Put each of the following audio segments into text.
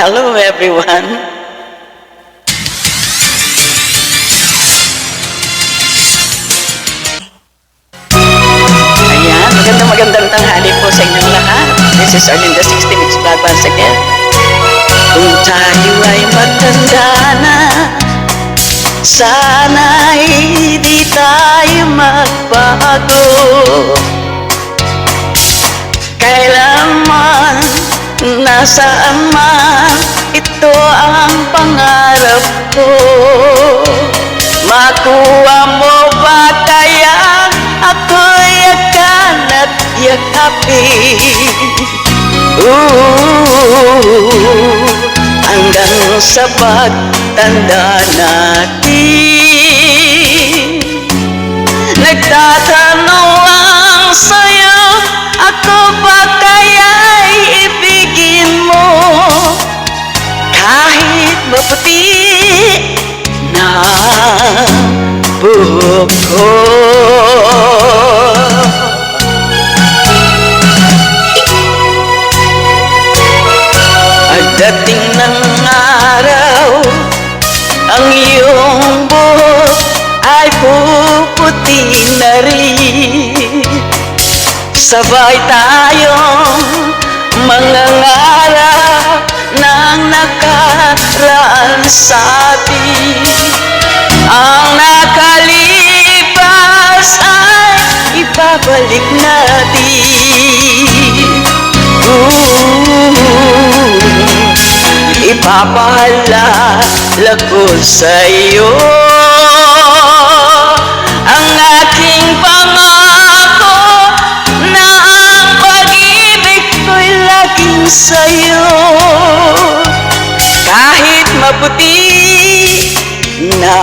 Hello everyone. Ayan, magandang tanghali po sa inyong lahat. This is Arlinda 60 Mix Vlog once again. Kung tayo ay matanda na, sana'y di tayo magbago. Kailanman, nasaan man, ito ang pangarap ko. Makuha mo ba kaya ako'y yakan at yakapin? Hanggang sa pagtanda natin, nagtatanong lang sa'yo, ako ba kaya'y ibigin mo? Kahit maputi na buhok ko. Pagdating ng araw, ang iyong buhok ay puputi na rin. Sabay tayong mangangarap ng nakaraan sa'tin. Ang nakalipas ay ibabalik natin. Ipapaalala ko sa'yo ang aking pangako na ang pag-ibig ko'y laging sa'yo. Kahit maputi na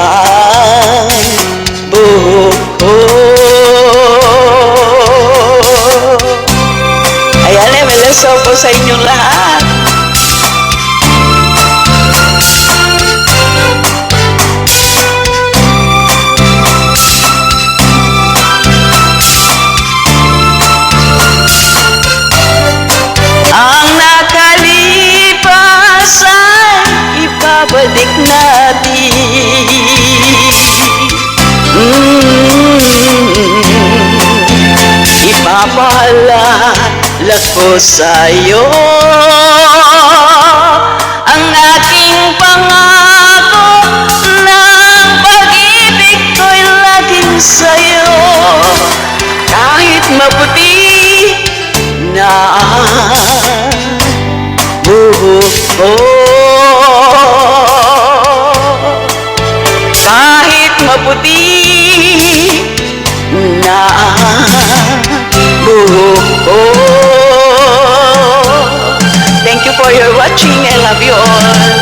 buhok ko. Ayan, meleso po sa inyong lahat. Balik natin. Ipapaalala ko sa'yo ang aking pangako na ang pag-ibig ko'y laging sa'yo. Kahit maputi na buhok ko, kahit maputi na buhok ko. Thank you for your watching. I love you all.